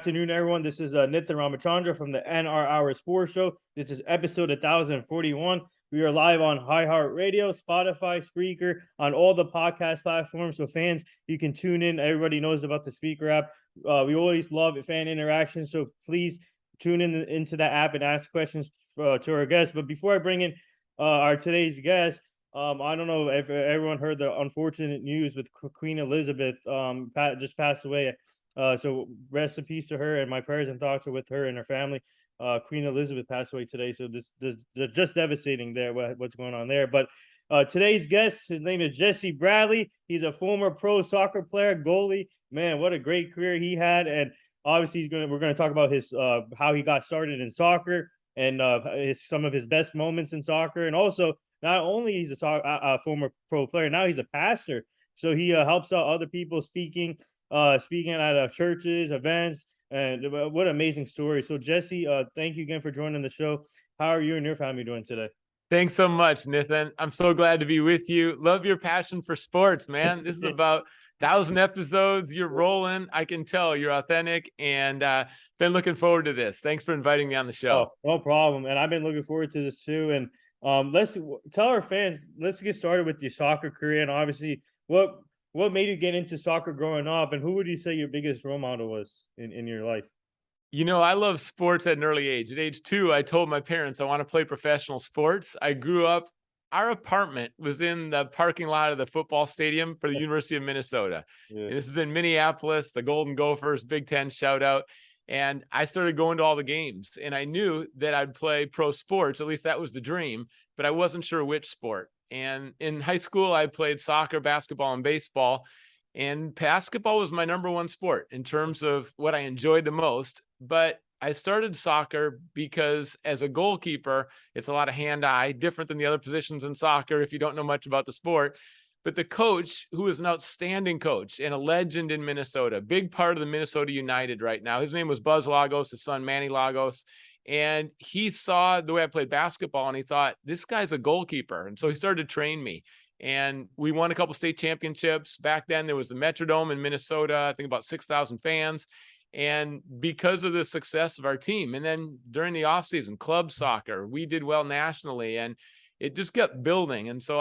afternoon, everyone. This is Nithin Ramachandra from the NR Hour Sports Show. This is episode 1041. We are live on iHeartRadio, Spotify, Spreaker, on all the podcast platforms. So fans, you can tune in. Everybody knows about the Speaker app. We always love fan interaction. So please tune into that app and ask questions to our guests. But before I bring in our today's guest, I don't know if everyone heard the unfortunate news with Queen Elizabeth just passed away. So rest in peace to her, and my prayers and thoughts are with her and her family. Queen Elizabeth passed away today, so this just devastating there what's going on there. But today's guest, his name is Jesse Bradley. He's a former pro soccer player, goalie. Man, what a great career he had, and obviously we're gonna talk about his how he got started in soccer and some of his best moments in soccer, and also not only he's a former pro player, now he's a pastor. So he helps out other people speaking at churches, events, and what an amazing story. So Jesse, thank you again for joining the show. How are you and your family doing today? Thanks so much, Nithin. I'm so glad to be with you. Love your passion for sports, man. This is about 1,000 episodes. You're rolling. I can tell you're authentic, and been looking forward to this. Thanks for inviting me on the show. Oh, no problem. And I've been looking forward to this too. And let's tell our fans, let's get started with your soccer career. And obviously, what made you get into soccer growing up, and who would you say your biggest role model was in your life? You know, I love sports at an early age. At age 2, I told my parents I want to play professional sports. I grew up, our apartment was in the parking lot of the football stadium for the University of Minnesota. Yeah. And this is in Minneapolis, the Golden Gophers, Big Ten shout out. And I started going to all the games, and I knew that I'd play pro sports. At least that was the dream, but I wasn't sure which sport. And in high school, I played soccer, basketball, and baseball. And basketball was my number one sport in terms of what I enjoyed the most. But I started soccer because as a goalkeeper, it's a lot of hand-eye, different than the other positions in soccer if you don't know much about the sport. But the coach, who is an outstanding coach and a legend in Minnesota, big part of the Minnesota United right now, his name was Buzz Lagos, his son Manny Lagos. And he saw the way I played basketball, and he thought, this guy's a goalkeeper. And so he started to train me. And we won a couple state championships. Back then, there was the Metrodome in Minnesota, I think about 6,000 fans. And because of the success of our team, and then during the offseason, club soccer, we did well nationally, and it just kept building. And so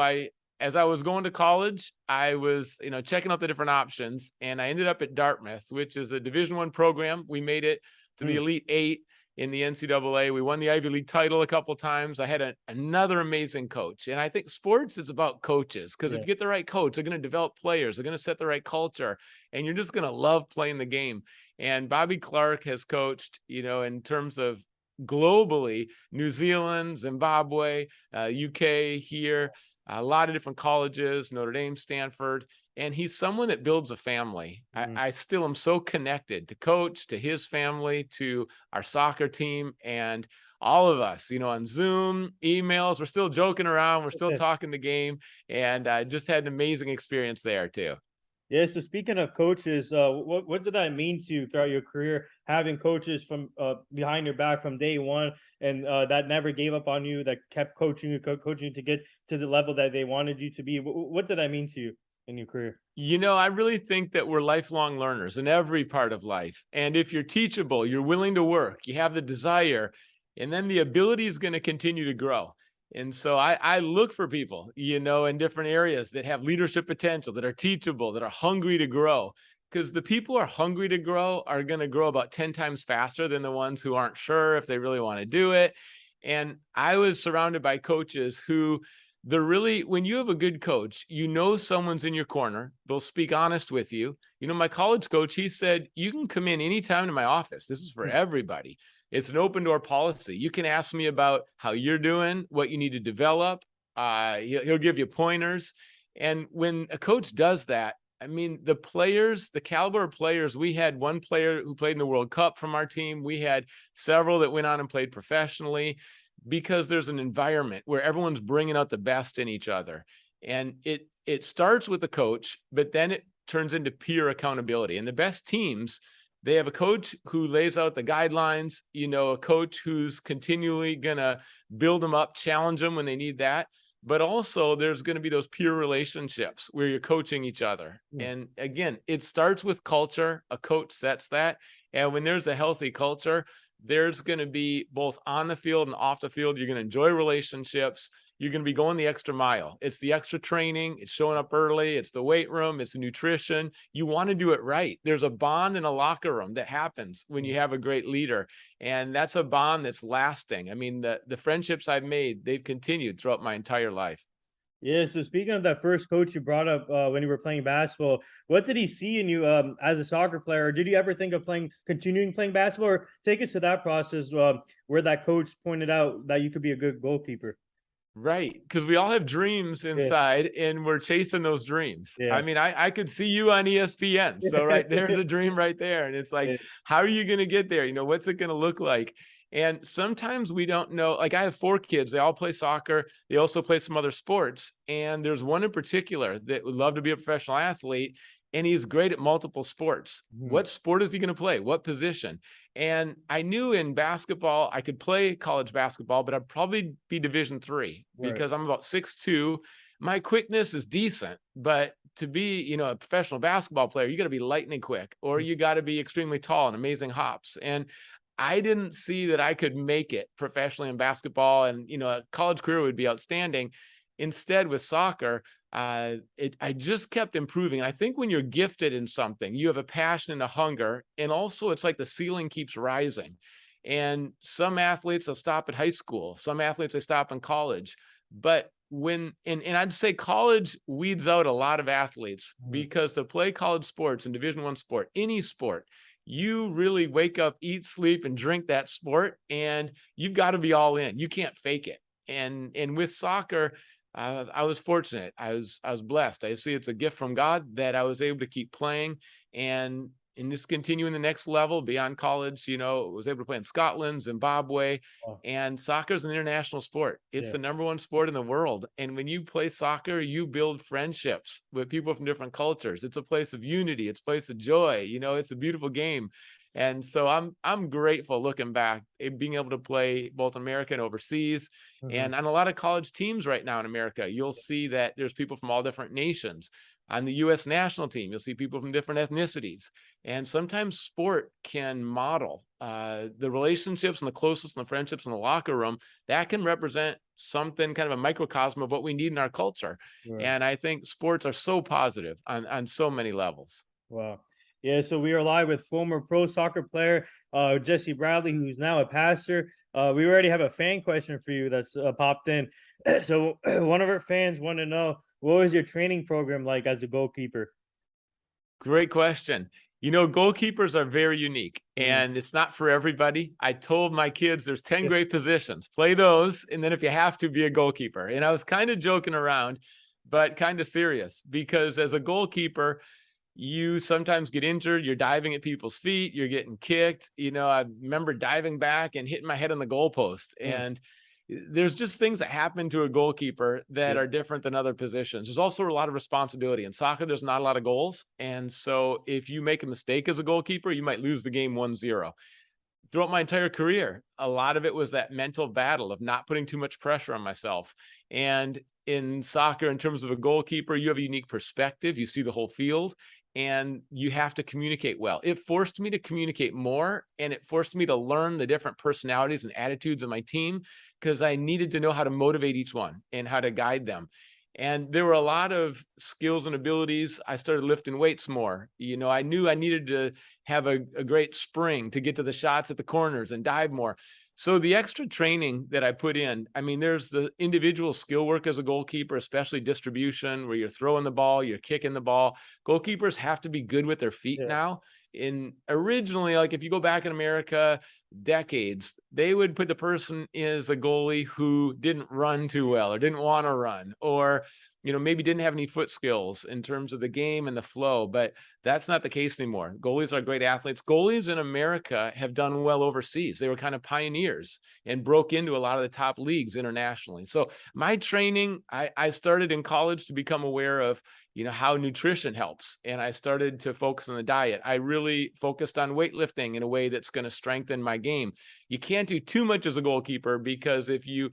as I was going to college, I was, checking out the different options, and I ended up at Dartmouth, which is a Division I program. We made it to the Elite Eight in the NCAA. We won the Ivy League title a couple of times. I had another amazing coach. And I think sports is about coaches, because if you get the right coach, they're going to develop players, they're going to set the right culture, and you're just going to love playing the game. And Bobby Clark has coached, in terms of globally, New Zealand, Zimbabwe, UK here, a lot of different colleges, Notre Dame, Stanford. And he's someone that builds a family. I still am so connected to coach, to his family, to our soccer team, and all of us, on Zoom, emails, we're still joking around. We're still talking the game, and I just had an amazing experience there too. Yeah, so speaking of coaches, what did that mean to you throughout your career, having coaches from behind your back from day one, and that never gave up on you, that kept coaching you to get to the level that they wanted you to be? What did that mean to you in your career? I really think that we're lifelong learners in every part of life. And if you're teachable, you're willing to work, you have the desire, and then the ability is going to continue to grow. And so I look for people, in different areas that have leadership potential, that are teachable, that are hungry to grow. Because the people who are hungry to grow are going to grow about 10 times faster than the ones who aren't sure if they really want to do it. And I was surrounded by coaches who when you have a good coach, someone's in your corner, they'll speak honest with you. My college coach, he said, you can come in anytime to my office. This is for everybody. It's an open door policy. You can ask me about how you're doing, what you need to develop. He'll give you pointers. And when a coach does that, the caliber of players, we had one player who played in the World Cup from our team. We had several that went on and played professionally, because there's an environment where everyone's bringing out the best in each other. And it starts with the coach, but then it turns into peer accountability. And the best teams, they have a coach who lays out the guidelines, a coach who's continually going to build them up, challenge them when they need that. But also there's going to be those peer relationships where you're coaching each other. And again, it starts with culture. A coach sets that. And when there's a healthy culture, there's going to be both on the field and off the field. You're going to enjoy relationships. You're going to be going the extra mile. It's the extra training. It's showing up early. It's the weight room. It's the nutrition. You want to do it right. There's a bond in a locker room that happens when you have a great leader. And that's a bond that's lasting. I mean, the friendships I've made, they've continued throughout my entire life. Yeah, so speaking of that first coach you brought up when you were playing basketball, what did he see in you as a soccer player? Or did you ever think of continuing playing basketball, or take us to that process where that coach pointed out that you could be a good goalkeeper? Right, because we all have dreams Yeah, inside, and we're chasing those dreams. yeah, I mean, I could see you on ESPN, so right there's a dream right there, and it's like, yeah. how are you gonna get there? You know, what's it gonna look like? And sometimes we don't know. Like, I have 4 kids, they all play soccer, they also play some other sports, and there's one in particular that would love to be a professional athlete, and he's great at multiple sports. Mhm. What sport is he gonna play? What position? And I knew in basketball, I could play college basketball, but I'd probably be Division III Right. because I'm about 6'2". My quickness is decent, but to be, a professional basketball player, you got to be lightning quick, or Mm. you got to be extremely tall and amazing hops. And I didn't see that I could make it professionally in basketball, and a college career would be outstanding. Instead, with soccer, I just kept improving. And I think when you're gifted in something, you have a passion and a hunger, and also it's like the ceiling keeps rising. And some athletes will stop at high school, some athletes they stop in college. But and I'd say college weeds out a lot of athletes, Mhm. because to play college sports and Division I sport, any sport, you really wake up, eat, sleep, and drink that sport, and you've got to be all in. You can't fake it. And with soccer, I was fortunate. I was blessed. I see it's a gift from God that I was able to keep playing and just continue in the next level beyond college. Was able to play in Scotland, Zimbabwe, Oh, and soccer is an international sport. It's yeah. the #1 sport in the world. And when you play soccer, you build friendships with people from different cultures. It's a place of unity. It's a place of joy. It's a beautiful game. And so I'm grateful looking back, being able to play both America and overseas. Mhm. And on a lot of college teams right now in America, you'll see that there's people from all different nations. On the U.S. national team, you'll see people from different ethnicities. And sometimes sport can model the relationships and the closeness and the friendships in the locker room. That can represent something, kind of a microcosm of what we need in our culture. Right. And I think sports are so positive on so many levels. Wow. Yeah, so we are live with former pro soccer player Jesse Bradley, who's now a pastor. We already have a fan question for you that's popped in. So one of our fans want to know, what was your training program like as a goalkeeper? Great question. Goalkeepers are very unique, Mm. and it's not for everybody. I told my kids there's 10 great positions. Play those, and then if you have to, be a goalkeeper. And I was kind of joking around, but kind of serious, because as a goalkeeper, you sometimes get injured. You're diving at people's feet. You're getting kicked. I remember diving back and hitting my head on the goalpost. Mm. And there's just things that happen to a goalkeeper that Yeah. are different than other positions. There's also a lot of responsibility. In soccer, there's not a lot of goals. And so if you make a mistake as a goalkeeper, you might lose the game 1-0. Throughout my entire career, a lot of it was that mental battle of not putting too much pressure on myself. And in soccer, in terms of a goalkeeper, you have a unique perspective. You see the whole field, and you have to communicate well. It forced me to communicate more, and it forced me to learn the different personalities and attitudes of my team, because I needed to know how to motivate each one and how to guide them. And there were a lot of skills and abilities. I started lifting weights more. I knew I needed to have a great spring to get to the shots at the corners and dive more. So the extra training that I put in, I mean, there's the individual skill work as a goalkeeper, especially distribution, where you're throwing the ball, you're kicking the ball. Goalkeepers have to be good with their feet Yeah. now. In originally, like, if you go back in America decades, they would put the person as a goalie who didn't run too well, or didn't want to run, or maybe didn't have any foot skills in terms of the game and the flow. But that's not the case anymore. Goalies are great athletes. Goalies in America have done well overseas. They were kind of pioneers and broke into a lot of the top leagues internationally. So my training, I started in college to become aware of, how nutrition helps. And I started to focus on the diet. I really focused on weightlifting in a way that's going to strengthen my game. You can't do too much as a goalkeeper, because if you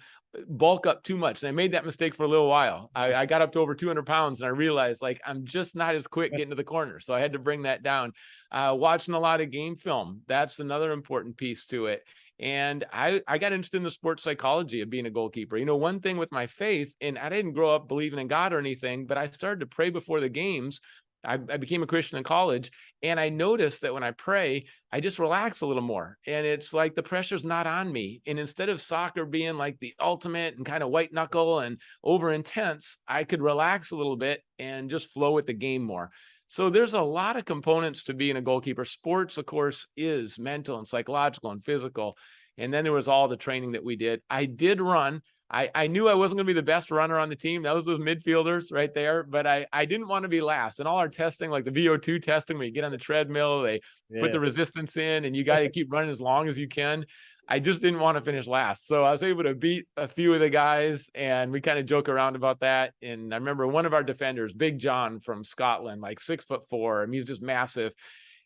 bulk up too much, and I made that mistake for a little while, I got up to over 200 pounds and I realized like I'm just not as quick getting to the corner. So I had to bring that down. Watching a lot of game film, that's another important piece to it. And I got interested in the sports psychology of being a goalkeeper. One thing with my faith, and I didn't grow up believing in God or anything, but I started to pray before the games. I became a Christian in college, and I noticed that when I pray, I just relax a little more. And it's like the pressure's not on me. And instead of soccer being like the ultimate and kind of white knuckle and over intense, I could relax a little bit and just flow with the game more. So there's a lot of components to being a goalkeeper. Sports, of course, is mental and psychological and physical. And then there was all the training that we did. I did run. I knew I wasn't going to be the best runner on the team. That was those midfielders right there. But I didn't want to be last. And all our testing, like the VO2 testing, when you get on the treadmill, they put the resistance in and you got to keep running as long as you can. I just didn't want to finish last. So I was able to beat a few of the guys, and we kind of joke around about that. And I remember one of our defenders, Big John from Scotland, like 6'4", and he's just massive.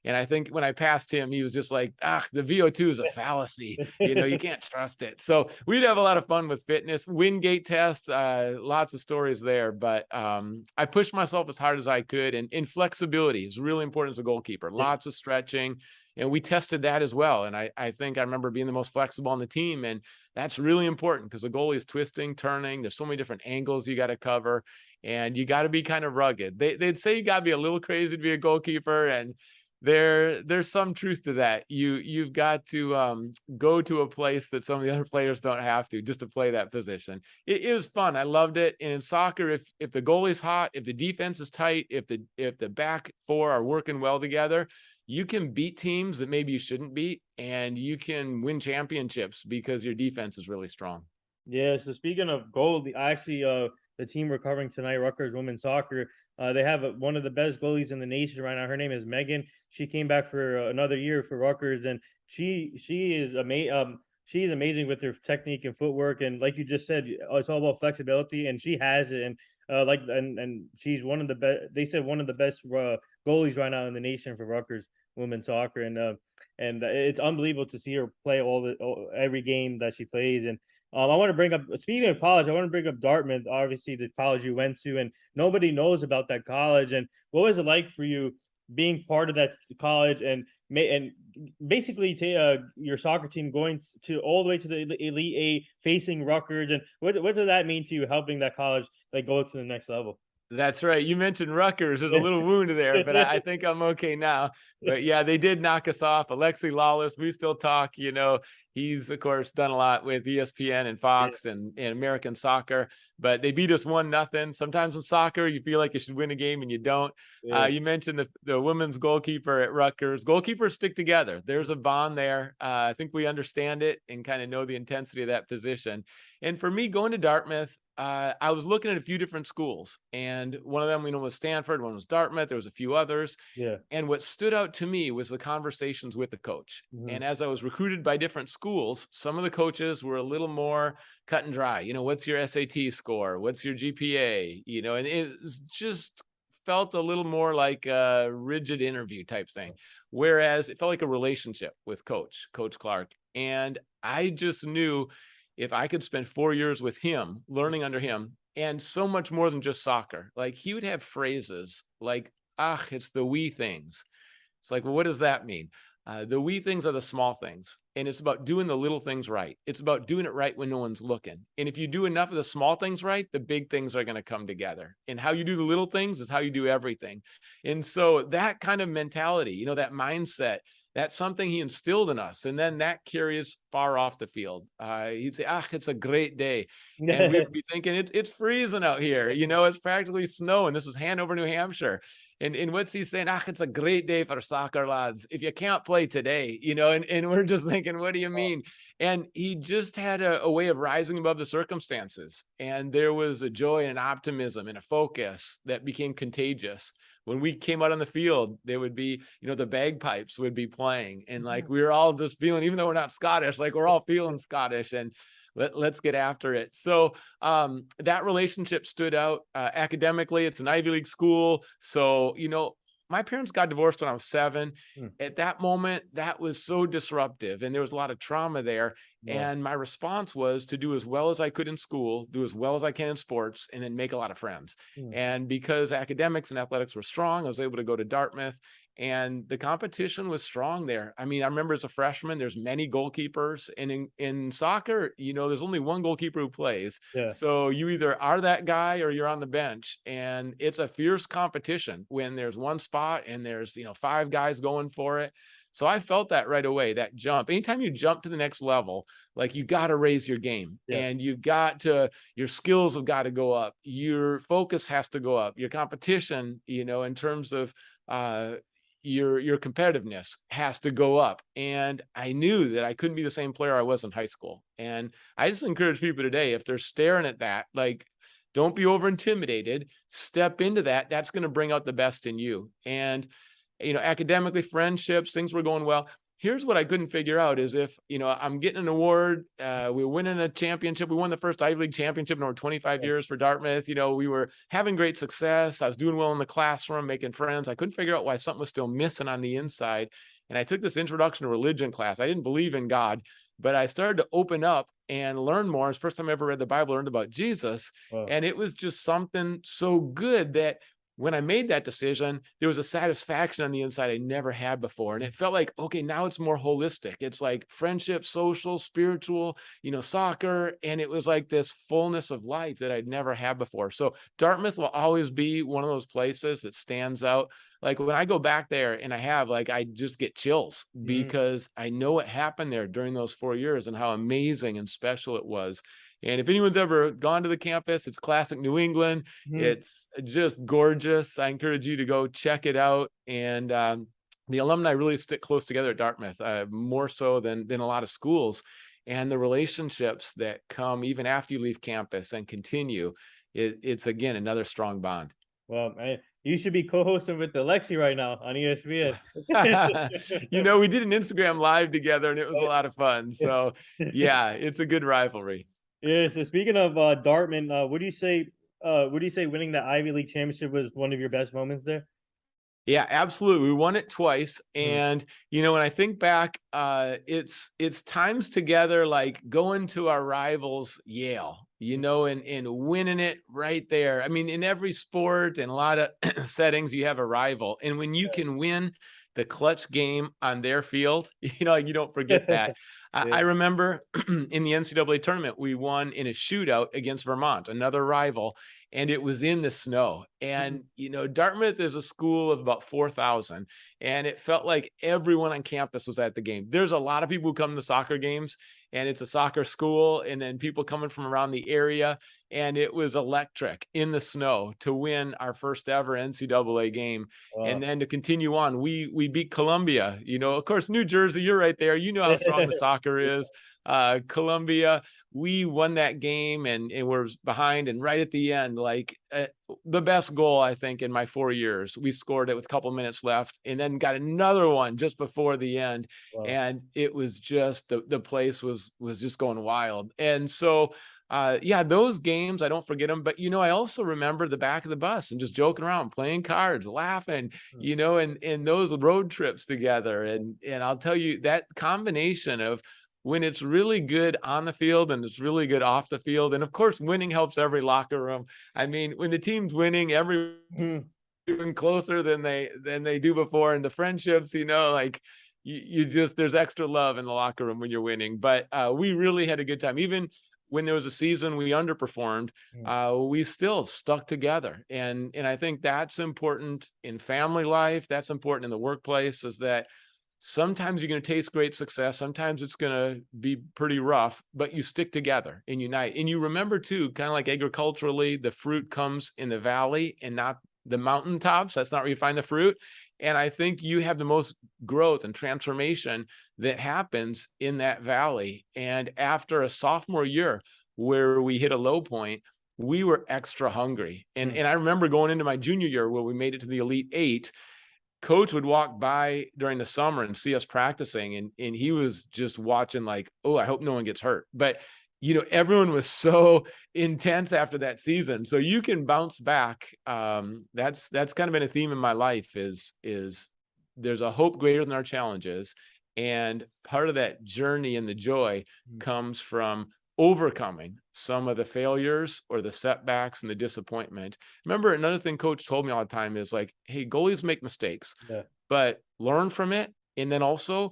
And I think when I passed him, he was just like, the VO2 is a fallacy. You can't trust it. So we'd have a lot of fun with fitness, Wingate test, lots of stories there. But I pushed myself as hard as I could. And flexibility is really important as a goalkeeper. Lots of stretching. And we tested that as well. And I think I remember being the most flexible on the team. And that's really important because the goalie is twisting, turning. There's so many different angles you got to cover. And you got to be kind of rugged. They'd say you got to be a little crazy to be a goalkeeper. And there's some truth to that. You've got to go to a place that some of the other players don't have to, just to play that position. It was fun. I loved it. And in soccer, if the goalie's hot, if the defense is tight, if the back four are working well together, you can beat teams that maybe you shouldn't beat, and you can win championships because your defense is really strong. Yeah. So speaking of goal, the team we're covering tonight, Rutgers women's soccer, they have one of the best goalies in the nation right now. Her name is Megan. She came back for another year for Rutgers, and she's amazing with her technique and footwork. And like you just said, it's all about flexibility, and she has it. And and she's one of the best. They said one of the best goalies right now in the nation for Rutgers women's soccer, and it's unbelievable to see her play every game that she plays. And I want to bring up, speaking of college, I want to bring up Dartmouth, obviously the college you went to, and nobody knows about that college. And what was it like for you being part of that college and basically your soccer team going to all the way to the Elite Eight, facing Rutgers? And what does that mean to you, helping that college like go to the next level? That's right. You mentioned Rutgers. There's a little wound there, but I think I'm okay now. But yeah, they did knock us off. Alexi Lawless, we still talk. He's, of course, done a lot with ESPN and Fox and American soccer, but they beat us 1-0. Sometimes in soccer, you feel like you should win a game and you don't. You mentioned the women's goalkeeper at Rutgers. Goalkeepers stick together. There's a bond there. I think we understand it and kind of know the intensity of that position. And for me, going to Dartmouth, I was looking at a few different schools, and one of them, was Stanford, one was Dartmouth. There was a few others. Yeah. And what stood out to me was the conversations with the coach. And as I was recruited by different schools, some of the coaches were a little more cut and dry. What's your SAT score? What's your GPA? And it just felt a little more like a rigid interview type thing. Whereas it felt like a relationship with Coach Clark. And I just knew if I could spend 4 years with him, learning under him, and so much more than just soccer, like he would have phrases like, it's the wee things. It's like, well, what does that mean? The wee things are the small things, and it's about doing the little things right. It's about doing it right when no one's looking. And if you do enough of the small things right, the big things are going to come together. And how you do the little things is how you do everything. And so that kind of mentality, that mindset, that's something he instilled in us. And then that carries far off the field. He'd say, it's a great day. And we would be thinking, it's freezing out here. It's practically snow. And this is Hanover, New Hampshire. And what's he saying? It's a great day for soccer, lads. If you can't play today, and we're just thinking, what do you mean? And he just had a way of rising above the circumstances. And there was a joy and an optimism and a focus that became contagious. When we came out on the field, there would be, the bagpipes would be playing. And like, we were all just feeling, even though we're not Scottish, like we're all feeling Scottish. And let's get after it. So that relationship stood out. Academically, it's an Ivy League school. So, my parents got divorced when I was 7. Hmm. At that moment, that was so disruptive, and there was a lot of trauma there. Wow. And my response was to do as well as I could in school, do as well as I can in sports, and then make a lot of friends. Hmm. And because academics and athletics were strong, I was able to go to Dartmouth, and the competition was strong there. I mean, I remember as a freshman, there's many goalkeepers, and in soccer, there's only one goalkeeper who plays. Yeah. So you either are that guy or you're on the bench, and it's a fierce competition when there's one spot and there's 5 guys going for it. So I felt that right away, that jump. Anytime you jump to the next level, like, you got to raise your game, Yeah. and your skills have got to go up. Your focus has to go up. Your competition, in terms of your competitiveness has to go up. And I knew that I couldn't be the same player I was in high school. And I just encourage people today, if they're staring at that, like, don't be over intimidated. Step into that. That's going to bring out the best in you. And, academically, friendships, things were going well. Here's what I couldn't figure out is if, I'm getting an award, we're winning a championship. We won the first Ivy League championship in over 25 Yeah. years for Dartmouth. We were having great success. I was doing well in the classroom, making friends. I couldn't figure out why something was still missing on the inside. And I took this introduction to religion class. I didn't believe in God, but I started to open up and learn more. It's the first time I ever read the Bible, learned about Jesus. Wow. And it was just something so good that when I made that decision, there was a satisfaction on the inside I never had before. And it felt like, okay, now it's more holistic. It's like friendship, social, spiritual, soccer. And it was like this fullness of life that I'd never had before. So Dartmouth will always be one of those places that stands out. Like, when I go back there, and I just get chills because I know what happened there during those 4 years and how amazing and special it was. And if anyone's ever gone to the campus, it's classic New England. It's just gorgeous. I encourage you to go check it out. And the alumni really stick close together at Dartmouth, more so than a lot of schools. And the relationships that come even after you leave campus and continue, it's again another strong bond. Well, you should be co-hosting with Alexi right now on ESPN. We did an Instagram live together, and it was a lot of fun. So yeah, it's a good rivalry. Yeah. So speaking of Dartmouth, would you say winning the Ivy League championship was one of your best moments there? Yeah, absolutely. We won it twice. And, when I think back, it's times together, like going to our rivals, Yale, and winning it right there. I mean, in every sport and a lot of settings, you have a rival. And when you can win the clutch game on their field, you don't forget that. I remember in the NCAA tournament, we won in a shootout against Vermont, another rival, and it was in the snow. And, Dartmouth is a school of about 4,000, and it felt like everyone on campus was at the game. There's a lot of people who come to soccer games, and it's a soccer school, and then people coming from around the area. And it was electric in the snow to win our first ever NCAA game. Wow. And then to continue on, we beat Columbia. Of course, New Jersey, you're right there. You know how strong the soccer is. Columbia, we won that game, and we're behind, and right at the end, like the best goal, I think, in my 4 years, we scored it with a couple minutes left, and then got another one just before the end. Wow. And it was just, the place was just going wild. And so those games, I don't forget them. But I also remember the back of the bus and just joking around, playing cards, laughing, and those road trips together. And I'll tell you, that combination of when it's really good on the field and it's really good off the field, and of course winning helps every locker room. I mean, when the team's winning, everyone's even closer than they do before, and the friendships, like, you just, there's extra love in the locker room when you're winning. But we really had a good time. Even when there was a season we underperformed, we still stuck together. And I think that's important in family life. That's important in the workplace, is that sometimes you're going to taste great success. Sometimes it's going to be pretty rough, but you stick together and unite. And you remember too, kind of like agriculturally, the fruit comes in the valley and not the mountaintops. That's not where you find the fruit. And I think you have the most growth and transformation that happens in that valley. And after a sophomore year where we hit a low point, we were extra hungry. And I remember going into my junior year where we made it to the Elite Eight. Coach would walk by during the summer and see us practicing, and he was just watching like, oh, I hope no one gets hurt. But everyone was so intense after that season. So you can bounce back. That's kind of been a theme in my life is there's a hope greater than our challenges. And part of that journey and the joy comes from overcoming some of the failures or the setbacks and the disappointment. Remember, another thing coach told me all the time is like, hey, goalies make mistakes, Yeah. but learn from it. And then also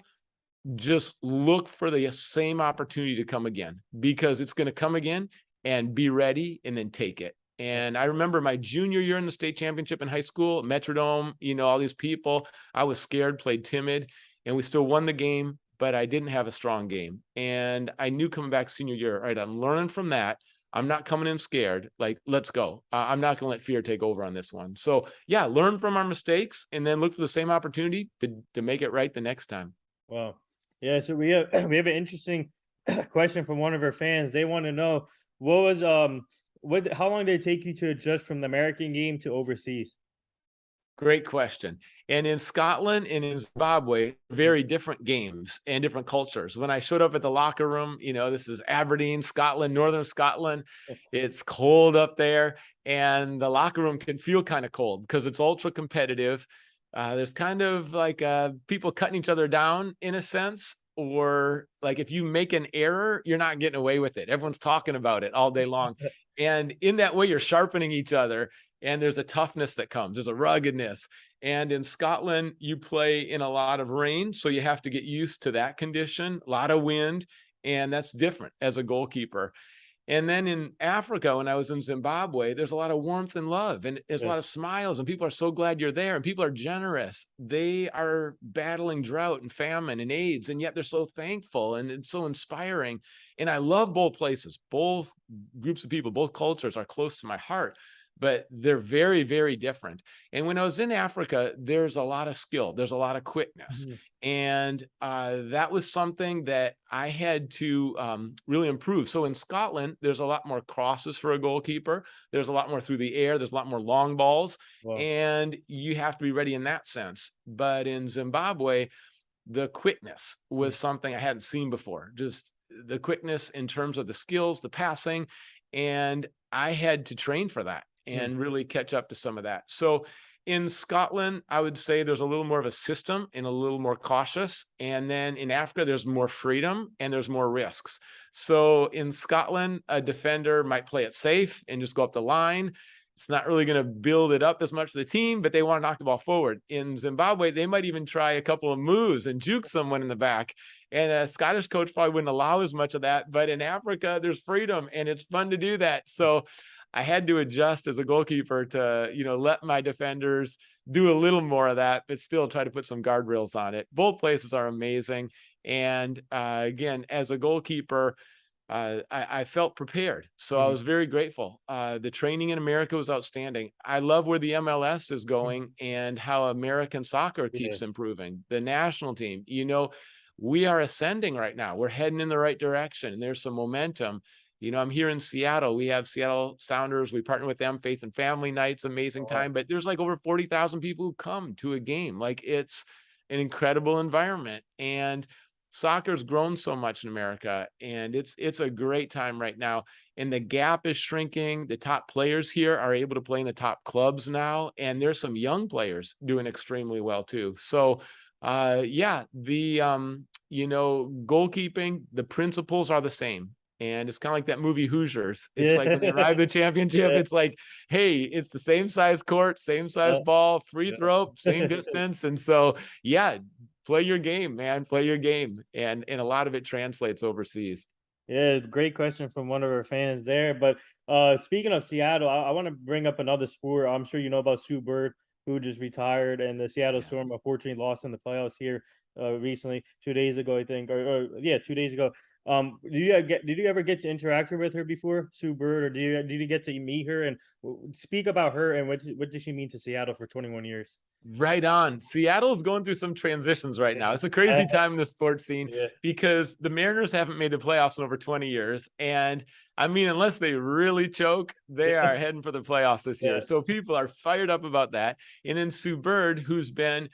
just look for the same opportunity to come again, because it's going to come again, and be ready and then take it. And I remember my junior year in the state championship in high school, Metrodome, all these people, I was scared, played timid, and we still won the game, but I didn't have a strong game. And I knew coming back senior year, all right, I'm learning from that. I'm not coming in scared. Like, let's go. I'm not going to let fear take over on this one. So yeah, learn from our mistakes and then look for the same opportunity to make it right the next time. Wow. Yeah, so we have we have an interesting question from one of our fans. They want to know what was how long did it take you to adjust from the American game to overseas? Great question. And in Scotland and in Zimbabwe, very different games and different cultures. When I showed up at the locker room, this is Aberdeen, Scotland, Northern Scotland. It's cold up there, and the locker room can feel kind of cold because it's ultra competitive. There's kind of like people cutting each other down in a sense, or like if you make an error, you're not getting away with it. Everyone's talking about it all day long. And in that way, you're sharpening each other. And there's a toughness that comes. There's a ruggedness. And in Scotland, you play in a lot of rain, so you have to get used to that condition, a lot of wind, and that's different as a goalkeeper. And then in Africa, when I was in Zimbabwe, there's a lot of warmth and love, and there's a Yeah. lot of smiles, and people are so glad you're there, and people are generous. They are battling drought and famine and AIDS, and yet they're so thankful, and it's so inspiring. And I love both places. Both groups of people, both cultures are close to my heart, but they're very, very different. And when I was in Africa, there's a lot of skill, there's a lot of quickness. Mhm. And that was something that I had to really improve. So in Scotland, there's a lot more crosses for a goalkeeper. There's a lot more through the air. There's a lot more long balls. Wow. And you have to be ready in that sense. But in Zimbabwe, the quickness Mm. was something I hadn't seen before. Just the quickness in terms of the skills, the passing. And I had to train for that Mm. and really catch up to some of that. So in Scotland, I would say there's a little more of a system and a little more cautious. And then in Africa, there's more freedom and there's more risks. So in Scotland, a defender might play it safe and just go up the line. It's not really going to build it up as much for the team, but they want to knock the ball forward. In Zimbabwe, they might even try a couple of moves and juke someone in the back. And a Scottish coach probably wouldn't allow as much of that. But in Africa, there's freedom and it's fun to do that. So I had to adjust as a goalkeeper to, let my defenders do a little more of that, but still try to put some guardrails on it. Both places are amazing. And again, as a goalkeeper, I felt prepared. So I Mhm. was very grateful. The training in America was outstanding. I love where the MLS is going and how American soccer Yeah. keeps improving. The national team, we are ascending right now. We're heading in the right direction and there's some momentum. I'm here in Seattle. We have Seattle Sounders. We partner with them, Faith and Family Nights, amazing Wow. time. But there's like over 40,000 people who come to a game. Like it's an incredible environment. And soccer's grown so much in America, and it's a great time right now. And the gap is shrinking. The top players here are able to play in the top clubs now, and there's some young players doing extremely well too. So yeah, the goalkeeping, the principles are the same. And it's kind of like that movie Hoosiers. It's Yeah. like when they arrive at the championship, Yeah. it's like, hey, it's the same size court, same size ball, free Yeah. throw, same distance. And so, yeah, play your game, man. Play your game. And a lot of it translates overseas. Yeah, great question from one of our fans there. But speaking of Seattle, I want to bring up another sport. I'm sure you know about Sue Bird, who just retired, and the Seattle Storm Yes. unfortunately lost in the playoffs here recently, 2 days ago, I think, or yeah, 2 days ago. Did you ever get to interact with her before, Sue Bird, or did you get to meet her and speak about her and what did she mean to Seattle for 21 years? Right on. Seattle's going through some transitions right now. It's a Uh, crazy time in the sports scene yeah, because the Mariners haven't made the playoffs in over 20 years. And I mean, unless they really choke, they yeah, are heading for the playoffs this year. yeah. So people are fired up about that. And then Sue Bird, who's been,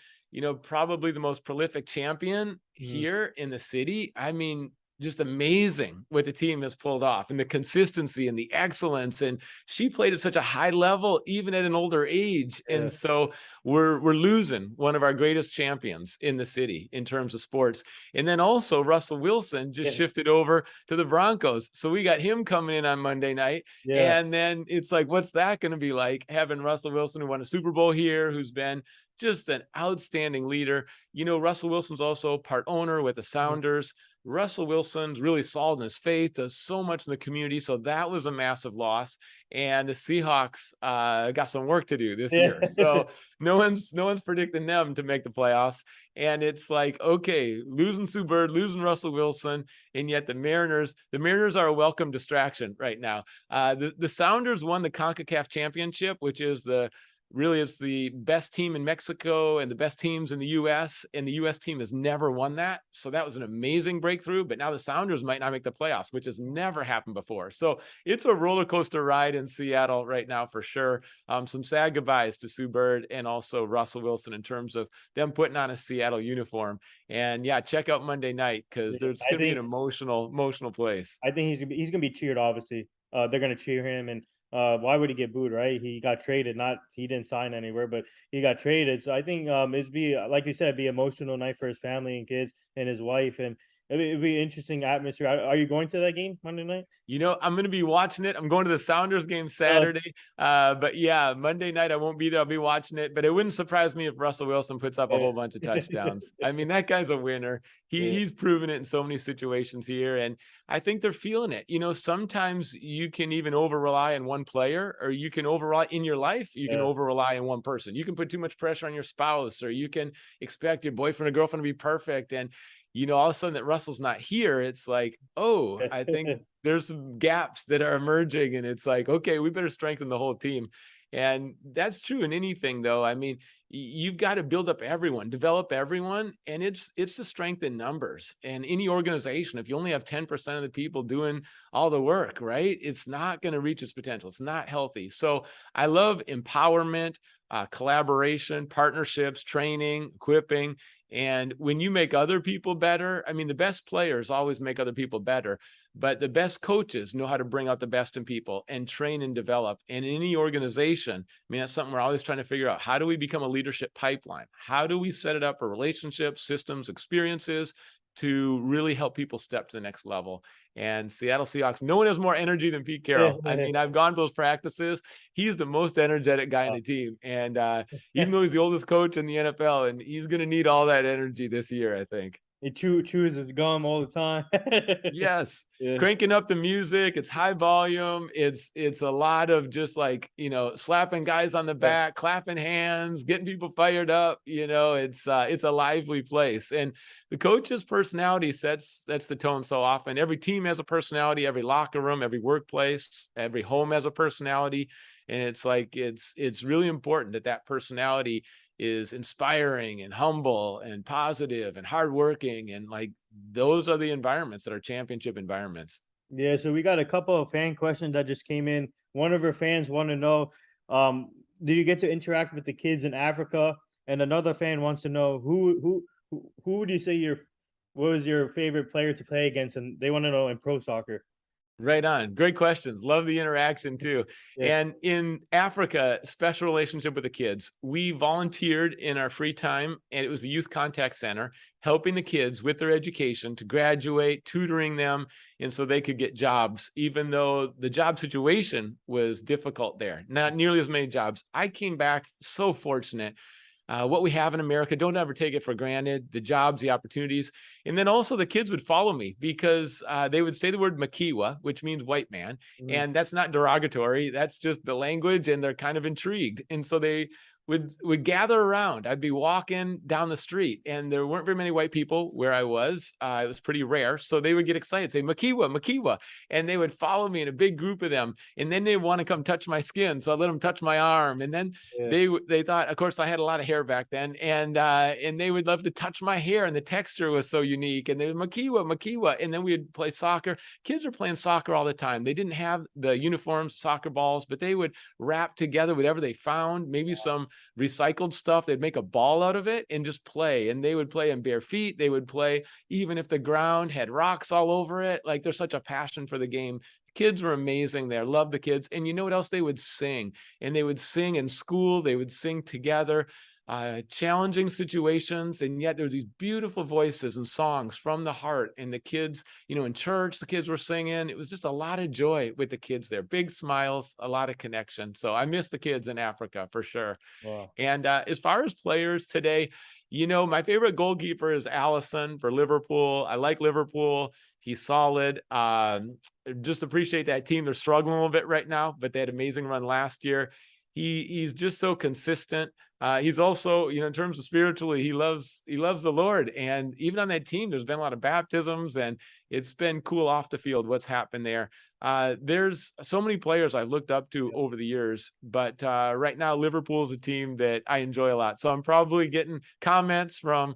probably the most prolific champion Mhm. here in the city. I mean, just amazing what the team has pulled off, and the consistency and the excellence. And she played at such a high level, even at an older age. Yeah. And so we're losing one of our greatest champions in the city in terms of sports. And then also Russell Wilson just Yeah. shifted over to the Broncos. So we got him coming in on Monday night. Yeah. And then it's like, what's that going to be like, having Russell Wilson, who won a Super Bowl here, who's been just an outstanding leader. Russell Wilson's also part owner with the Sounders. Russell Wilson's really solid in his faith, does so much in the community. So that was a massive loss. And the Seahawks got some work to do this year. So no one's predicting them to make the playoffs. And it's like, okay, losing Sue Bird, losing Russell Wilson, and yet the Mariners are a welcome distraction right now. The Sounders won the CONCACAF championship, which is it's the best team in Mexico and the best teams in the U.S. And the U.S. team has never won that. So that was an amazing breakthrough. But now the Sounders might not make the playoffs, which has never happened before. So it's a roller coaster ride in Seattle right now for sure. Some sad goodbyes to Sue Bird and also Russell Wilson in terms of them putting on a Seattle uniform. And yeah, check out Monday night, because there's going to be an emotional place. I think he's gonna be cheered. Obviously, they're gonna cheer him, and why would he get booed? Right? He got traded. Not he didn't sign anywhere, but he got traded. So I think it'd be like you said, be emotional night for his family and kids and his wife, and it'd be interesting atmosphere. Are you going to that game Monday night? I'm going to be watching it. I'm going to the Sounders game Saturday. But yeah, Monday night I won't be there. I'll be watching it. But it wouldn't surprise me if Russell Wilson puts up a whole bunch of touchdowns. I mean, that guy's a winner. He's proven it in so many situations here. And I think they're feeling it. Sometimes you can even over rely on one player, or you can over rely in your life. You can over rely on one person. You can put too much pressure on your spouse, or you can expect your boyfriend or girlfriend to be perfect. And all of a sudden that Russell's not here, it's like, oh, I think there's some gaps that are emerging, and it's like, okay, we better strengthen the whole team. And that's true in anything, though. I mean, you've got to build up everyone, develop everyone, and it's the strength in numbers. And any organization, if you only have 10% of the people doing all the work, right, it's not going to reach its potential. It's not healthy. So I love empowerment, collaboration, partnerships, training, equipping. And when you make other people better, I mean, the best players always make other people better, but the best coaches know how to bring out the best in people and train and develop. And in any organization, I mean, that's something we're always trying to figure out. How do we become a leadership pipeline? How do we set it up for relationships, systems, experiences to really help people step to the next level? And Seattle Seahawks, no one has more energy than Pete Carroll. I mean, I've gone to those practices. He's the most energetic guy on the team. And even though he's the oldest coach in the NFL, and he's going to need all that energy this year, I think. He chews his gum all the time. Yes. Cranking up the music. It's high volume. It's a lot of just like, slapping guys on the back, clapping hands, getting people fired up. It's a lively place. And the coach's personality sets the tone so often. Every team has a personality, every locker room, every workplace, every home has a personality. And it's like, it's really important that personality is inspiring and humble and positive and hardworking. And like, those are the environments that are championship environments. Yeah, so we got a couple of fan questions that just came in. One of our fans want to know, did you get to interact with the kids in Africa? And another fan wants to know who would you say what was your favorite player to play against? And they want to know in pro soccer. Right on. Great questions. Love the interaction too. And in Africa, special relationship with the kids. We volunteered in our free time, and it was a youth contact center, helping the kids with their education to graduate, tutoring them, and so they could get jobs, even though the job situation was difficult there. Not nearly as many jobs. I came back so fortunate. What we have in America, don't ever take it for granted, the jobs, the opportunities. And then also the kids would follow me because they would say the word Makiwa, which means white man. And that's not derogatory. That's just the language, and they're kind of intrigued. And so they would gather around. I'd be walking down the street, and there weren't very many white people where I was. It was pretty rare. So they would get excited, say, Makiwa, Makiwa. And they would follow me in a big group of them. And then they want to come touch my skin. So I let them touch my arm. And then they thought, of course, I had a lot of hair back then. And they would love to touch my hair. And the texture was so unique. And they would, Makiwa, Makiwa. And then we would play soccer. Kids are playing soccer all the time. They didn't have the uniforms, soccer balls, but they would wrap together whatever they found, maybe some recycled stuff. They'd make a ball out of it and just play. And they would play in bare feet. They would play even if the ground had rocks all over it. Like, there's such a passion for the game. Kids were amazing there. Love the kids. And you know what else? They would sing, and they would sing in school. They would sing together. Challenging situations, and yet there's these beautiful voices and songs from the heart. And the kids, in church, the kids were singing. It was just a lot of joy with the kids there. Big smiles, a lot of connection. So I miss the kids in Africa for sure. Wow. And as far as players today, my favorite goalkeeper is Allison for Liverpool. I like Liverpool. He's solid. Just appreciate that team. They're struggling a little bit right now, but they had an amazing run last year. He's just so consistent. He's also, in terms of spiritually, he loves the Lord. And even on that team, there's been a lot of baptisms, and it's been cool off the field what's happened there. There's so many players I've looked up to over the years, but right now Liverpool is a team that I enjoy a lot. So I'm probably getting comments from,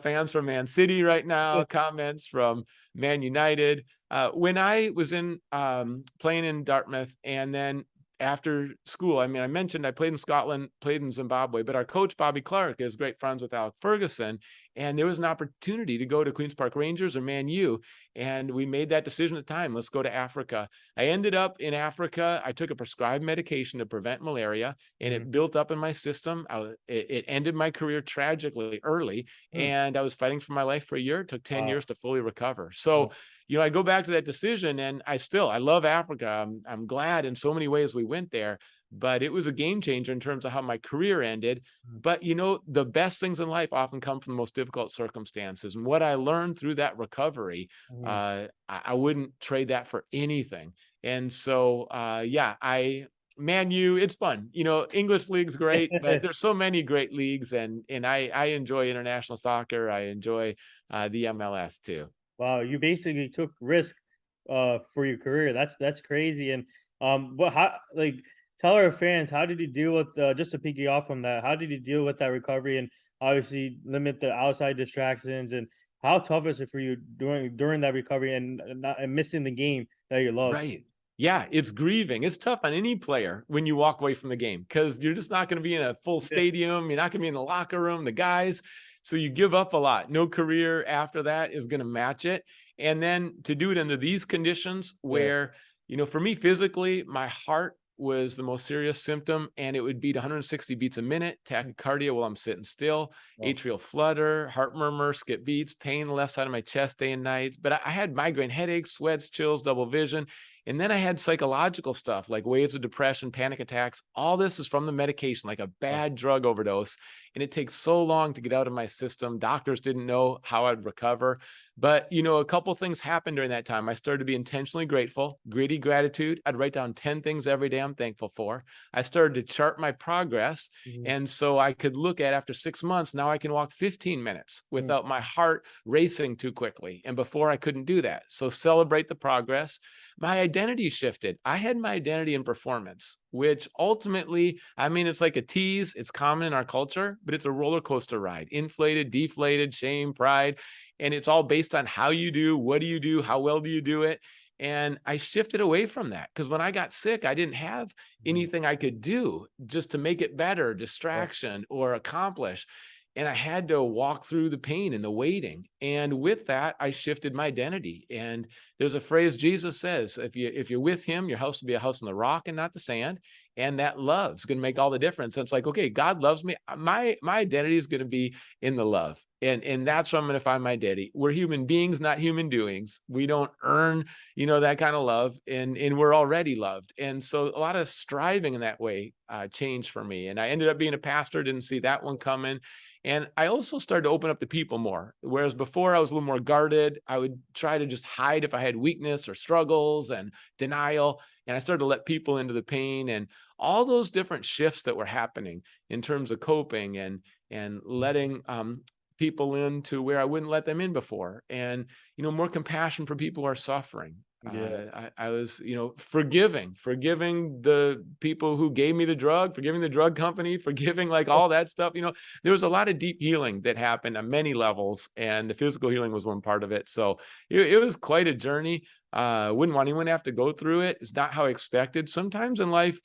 fans from Man City right now, comments from Man United. When I was playing in Dartmouth, and then after school, I mentioned I played in Scotland, played in Zimbabwe, but our coach, Bobby Clark, is great friends with Alec Ferguson. And there was an opportunity to go to Queen's Park Rangers or Man U. And we made that decision at the time. Let's go to Africa. I ended up in Africa. I took a prescribed medication to prevent malaria, and it built up in my system. It ended my career tragically early, and I was fighting for my life for a year. It took 10 years to fully recover. So, I go back to that decision, and I love Africa. I'm glad in so many ways we went there, but it was a game changer in terms of how my career ended. But, the best things in life often come from the most difficult circumstances. And what I learned through that recovery, I wouldn't trade that for anything. And so, Man U, it's fun. English league's great, but there's so many great leagues, and I enjoy international soccer. I enjoy the MLS too. Wow, you basically took risk for your career. That's crazy. And but how, like, tell our fans, how did you deal with just to piggy off from that? How did you deal with that recovery, and obviously limit the outside distractions? And how tough is it for you during that recovery, and missing the game that you love? Right. Yeah, it's grieving. It's tough on any player when you walk away from the game, because you're just not going to be in a full stadium. You're not going to be in the locker room, the guys. So you give up a lot. No career after that is going to match it. And then to do it under these conditions where, for me physically, my heart was the most serious symptom, and it would beat 160 beats a minute, tachycardia while I'm sitting still, atrial flutter, heart murmur, skip beats, pain on the left side of my chest day and night. But I had migraine headaches, sweats, chills, double vision. And then I had psychological stuff like waves of depression, panic attacks. All this is from the medication, like a bad drug overdose. And it takes so long to get out of my system. Doctors didn't know how I'd recover. But, a couple things happened during that time. I started to be intentionally grateful, gritty gratitude. I'd write down 10 things every day I'm thankful for. I started to chart my progress. And so I could look at, after 6 months, now I can walk 15 minutes without my heart racing too quickly. And before I couldn't do that. So celebrate the progress. My identity shifted. I had my identity in performance, which ultimately, it's like a tease. It's common in our culture, but it's a roller coaster ride. Inflated, deflated, shame, pride. And it's all based on how you do, what do you do, how well do you do it? And I shifted away from that, because when I got sick, I didn't have anything I could do just to make it better, distraction or accomplish. And I had to walk through the pain and the waiting. And with that, I shifted my identity. And there's a phrase Jesus says, if you're with him, your house will be a house on the rock and not the sand. And that love's going to make all the difference. And it's like, okay, God loves me. My identity is going to be in the love. And that's where I'm going to find my identity. We're human beings, not human doings. We don't earn, that kind of love, and we're already loved. And so a lot of striving in that way changed for me. And I ended up being a pastor, didn't see that one coming. And I also started to open up to people more. Whereas before I was a little more guarded, I would try to just hide if I had weakness or struggles and denial. And I started to let people into the pain, and all those different shifts that were happening in terms of coping and letting people into where I wouldn't let them in before. And, more compassion for people who are suffering. I was, forgiving the people who gave me the drug, forgiving the drug company, forgiving like all that stuff. There was a lot of deep healing that happened on many levels, and the physical healing was one part of it. So it was quite a journey. Wouldn't want anyone to have to go through it. It's not how I expected. Sometimes in life,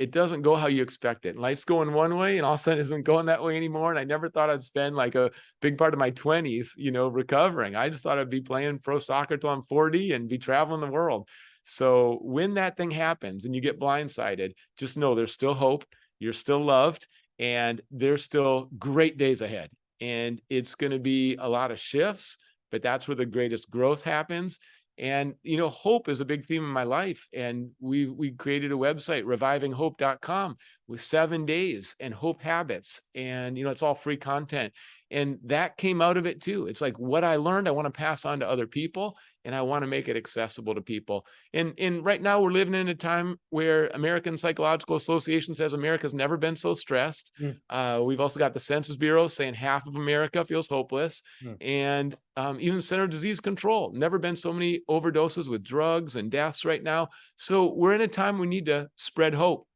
it doesn't go how you expect it. Life's going one way and all of a sudden it isn't going that way anymore. And I never thought I'd spend like a big part of my 20s, recovering. I just thought I'd be playing pro soccer till I'm 40 and be traveling the world. So when that thing happens and you get blindsided, just know there's still hope. You're still loved and there's still great days ahead. And it's going to be a lot of shifts, but that's where the greatest growth happens. And, hope is a big theme in my life. And we created a website, revivinghope.com, with 7 days and hope habits. And, it's all free content. And that came out of it too. It's like what I learned, I want to pass on to other people, and I want to make it accessible to people. And right now we're living in a time where American Psychological Association says America's never been so stressed. We've also got the Census Bureau saying half of America feels hopeless. And even Center of Disease Control, never been so many overdoses with drugs and deaths right now. So we're in a time we need to spread hope.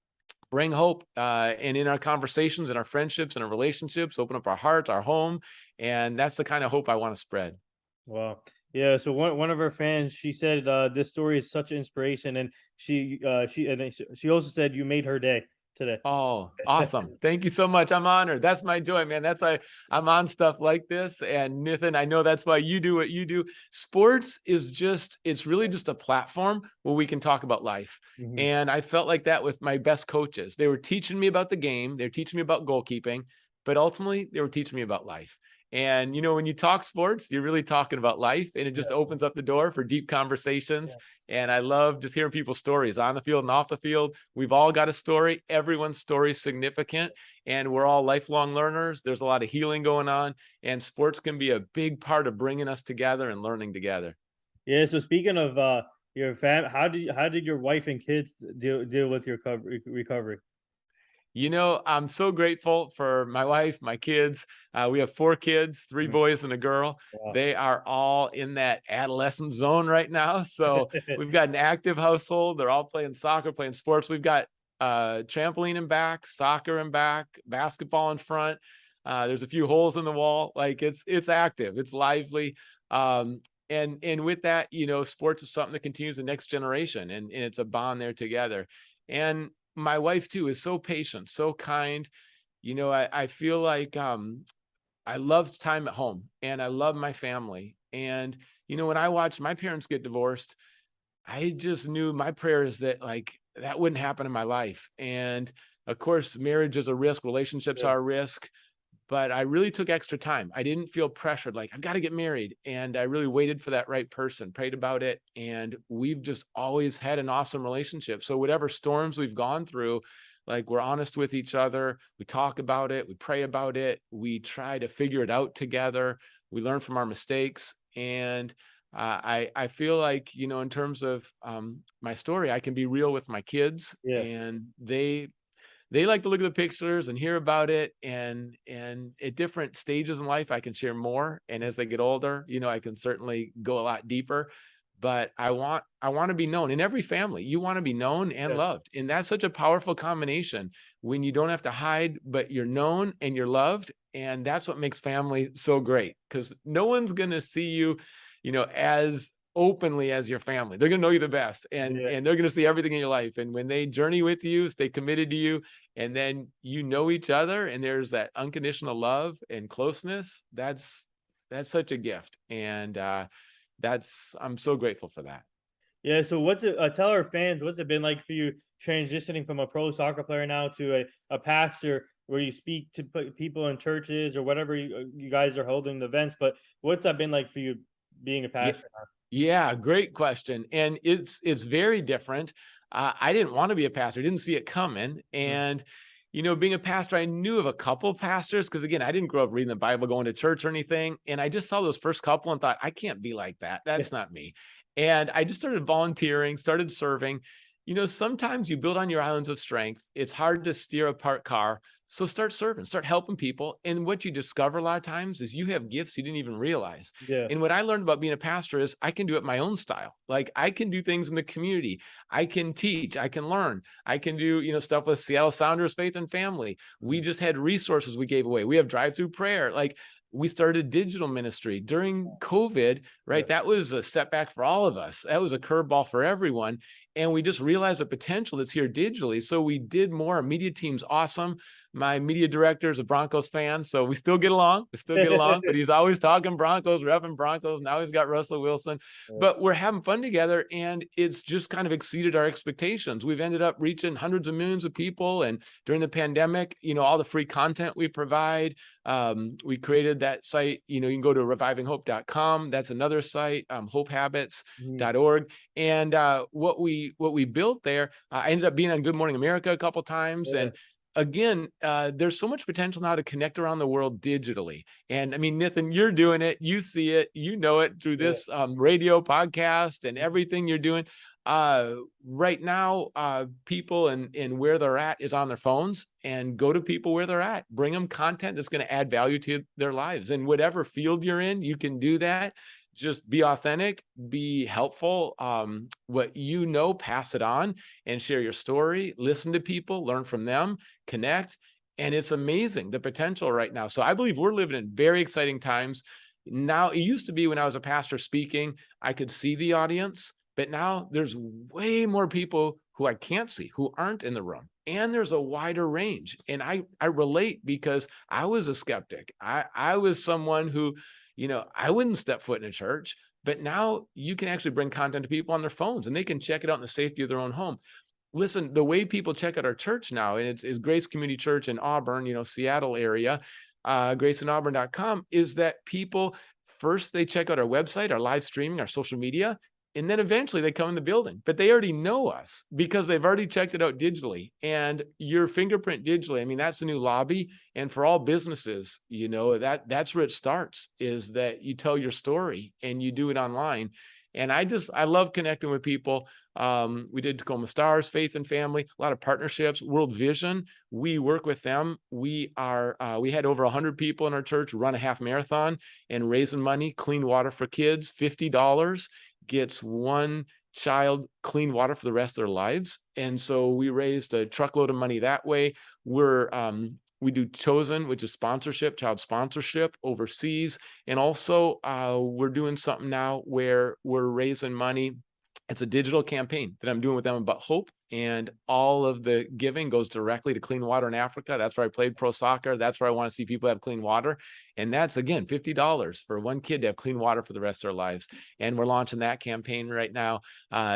Bring hope, and in our conversations and our friendships and our relationships, open up our heart, our home. And that's the kind of hope I want to spread. Wow. Yeah. So one of her fans, she said this story is such an inspiration, and she also said you made her day today. Oh, awesome. Thank you so much. I'm honored. That's my joy, man. That's why I'm on stuff like this. And Nathan, I know that's why you do what you do. Sports is it's really just a platform where we can talk about life. And I felt like that with my best coaches. They were teaching me about the game. They're teaching me about goalkeeping, but ultimately they were teaching me about life. And, when you talk sports, you're really talking about life, and it just opens up the door for deep conversations. And I love just hearing people's stories on the field and off the field. We've all got a story. Everyone's story is significant, and we're all lifelong learners. There's a lot of healing going on, and sports can be a big part of bringing us together and learning together. Yeah. So speaking of your fam, how did your wife and kids deal with your recovery? I'm so grateful for my wife, my kids. We have 4 kids, 3 boys and a girl. Wow. They are all in that adolescent zone right now. So we've got an active household. They're all playing soccer, playing sports. We've got trampoline in back, soccer in back, basketball in front. There's a few holes in the wall. Like it's active, it's lively. And with that, sports is something that continues the next generation, and it's a bond there together. And my wife too is so patient, so kind. I feel like I love time at home, and I love my family. And when I watched my parents get divorced, I just knew my prayer is that that wouldn't happen in my life. And of course, marriage is a risk, relationships are a risk. But I really took extra time. I didn't feel pressured, like I've got to get married. And I really waited for that right person, prayed about it. And we've just always had an awesome relationship. So whatever storms we've gone through, we're honest with each other. We talk about it. We pray about it. We try to figure it out together. We learn from our mistakes. And I feel like, in terms of my story, I can be real with my kids, and they like to look at the pictures and hear about it. And at different stages in life, I can share more. And as they get older, I can certainly go a lot deeper. But I want to be known. In every family, you want to be known and loved. And that's such a powerful combination when you don't have to hide, but you're known and you're loved. And that's what makes family so great, because no one's going to see you, as openly as your family. They're going to know you the best, and they're going to see everything in your life. And when they journey with you, stay committed to you, and then each other, and there's that unconditional love and closeness, that's such a gift. And I'm so grateful for that. Yeah. So what's it? Tell our fans, what's it been like for you transitioning from a pro soccer player now to a pastor, where you speak to people in churches or whatever you guys are holding the events? But what's that been like for you being a pastor now? Yeah, great question. And it's very different. I didn't want to be a pastor, didn't see it coming. And, being a pastor, I knew of a couple of pastors, because again, I didn't grow up reading the Bible, going to church or anything. And I just saw those first couple and thought, I can't be like that. That's not me. And I just started volunteering, started serving. Sometimes you build on your islands of strength. It's hard to steer a parked car. So start serving, start helping people. And what you discover a lot of times is you have gifts you didn't even realize. Yeah. And what I learned about being a pastor is I can do it my own style. Like I can do things in the community. I can teach, I can learn. I can do, stuff with Seattle Sounders Faith and Family. We just had resources we gave away. We have drive-through prayer. We started digital ministry during COVID, right? That was a setback for all of us. That was a curveball for everyone. And we just realized the potential that's here digitally. So we did more. Our media team's awesome. My media director is a Broncos fan, so we still get along. But he's always talking Broncos, repping Broncos. Now he's got Russell Wilson, but we're having fun together, and it's just kind of exceeded our expectations. We've ended up reaching hundreds of millions of people, and during the pandemic, all the free content we provide, we created that site. You can go to revivinghope.com. That's another site, hopehabits.org. And what we built there, I ended up being on Good Morning America a couple times, and again, there's so much potential now to connect around the world digitally. And I mean, Nathan, you're doing it. You see it. You know it through this radio podcast and everything you're doing. Right now, people and where they're at is on their phones, and go to people where they're at. Bring them content that's going to add value to their lives. And whatever field you're in, you can do that. Just be authentic, be helpful. What pass it on and share your story. Listen to people, learn from them, connect. And it's amazing, the potential right now. So I believe we're living in very exciting times. Now, it used to be when I was a pastor speaking, I could see the audience, but now there's way more people who I can't see, who aren't in the room. And there's a wider range. And I relate, because I was a skeptic. I was someone who, I wouldn't step foot in a church, but now you can actually bring content to people on their phones, and they can check it out in the safety of their own home. Listen, the way people check out our church now, and it's Grace Community Church in Auburn, Seattle area, graceandauburn.com, is that people first, they check out our website, our live streaming, our social media, and then eventually they come in the building, but they already know us because they've already checked it out digitally. And your fingerprint digitally, I mean, that's the new lobby. And for all businesses, that's where it starts, is that you tell your story and you do it online. And I love connecting with people. We did Tacoma Stars, Faith and Family, a lot of partnerships, World Vision. We work with them. We had over 100 people in our church run a half marathon and raising money, clean water for kids, $50 gets one child clean water for the rest of their lives. And so we raised a truckload of money that way. We do Chosen, which is sponsorship, child sponsorship overseas. And also we're doing something now where we're raising money. It's a digital campaign that I'm doing with them about hope, and all of the giving goes directly to clean water in Africa. That's where I played pro soccer. That's where I want to see people have clean water. And that's, again, $50 for one kid to have clean water for the rest of their lives. And we're launching that campaign right now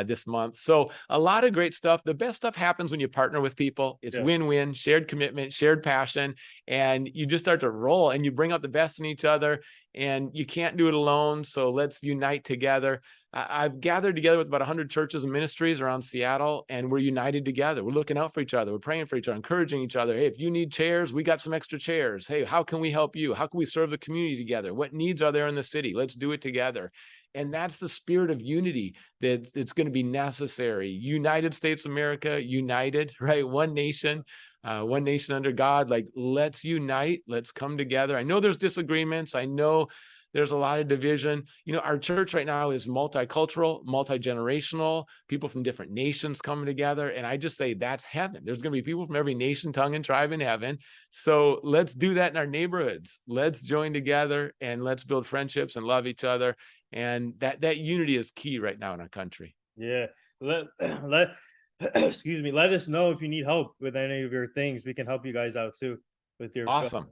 this month. So a lot of great stuff. The best stuff happens when you partner with people. It's win-win, shared commitment, shared passion, and you just start to roll, and you bring out the best in each other, and you can't do it alone. So let's unite together. I've gathered together with about 100 churches and ministries around Seattle, and we're united together. We're looking out for each other. We're praying for each other, encouraging each other. Hey, if you need chairs, we got some extra chairs. Hey, how can we help you? How can we serve the community together? What needs are there in the city? Let's do it together. And that's the spirit of unity that's going to be necessary. United States of America, united, right? One nation under God. Like, let's unite. Let's come together. I know there's disagreements. I know there's a lot of division. Our church right now is multicultural, multi-generational, people from different nations coming together. And I just say that's heaven. There's going to be people from every nation, tongue, and tribe in heaven. So let's do that in our neighborhoods. Let's join together and let's build friendships and love each other. And that unity is key right now in our country. Yeah. Excuse me. Let us know if you need help with any of your things. We can help you guys out too with your. Awesome.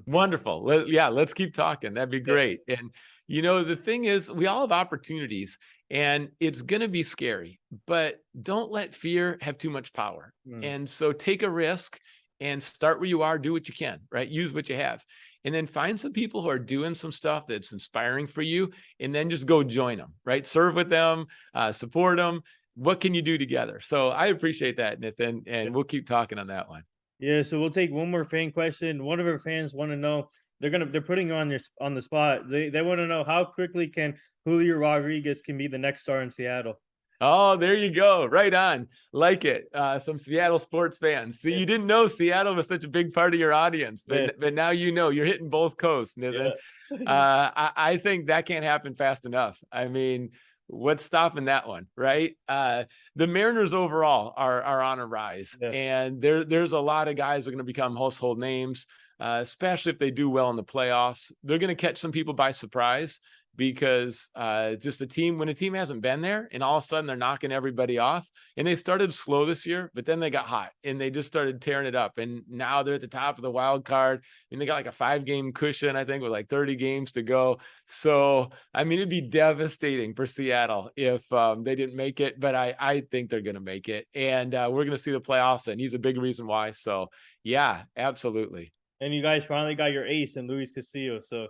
Wonderful. Let's keep talking. That'd be great. And the thing is, we all have opportunities, and it's going to be scary, but don't let fear have too much power. And so take a risk and start where you are, do what you can, right? Use what you have. And then find some people who are doing some stuff that's inspiring for you, and then just go join them, right? Serve with them, support them. What can you do together? So I appreciate that, Nathan, and we'll keep talking on that one. Yeah, so we'll take one more fan question. One of our fans want to know, they're putting you on the spot. They want to know, how quickly can Julio Rodriguez can be the next star in Seattle? Oh, there you go. Right on. Like it. Some Seattle sports fans. See, you didn't know Seattle was such a big part of your audience, but now you're hitting both coasts. I think that can't happen fast enough. I mean, what's stopping that one, right? The Mariners overall are on a rise, and there's a lot of guys that are going to become household names, especially if they do well in the playoffs. They're going to catch some people by surprise. because just when a team hasn't been there and all of a sudden they're knocking everybody off, and they started slow this year, but then they got hot and they just started tearing it up. And now they're at the top of the wild card, and they got like a 5-game cushion, I think, with like 30 games to go. So, I mean, it'd be devastating for Seattle if they didn't make it, but I think they're going to make it. And we're going to see the playoffs, and he's a big reason why. So, yeah, absolutely. And you guys finally got your ace in Luis Castillo. So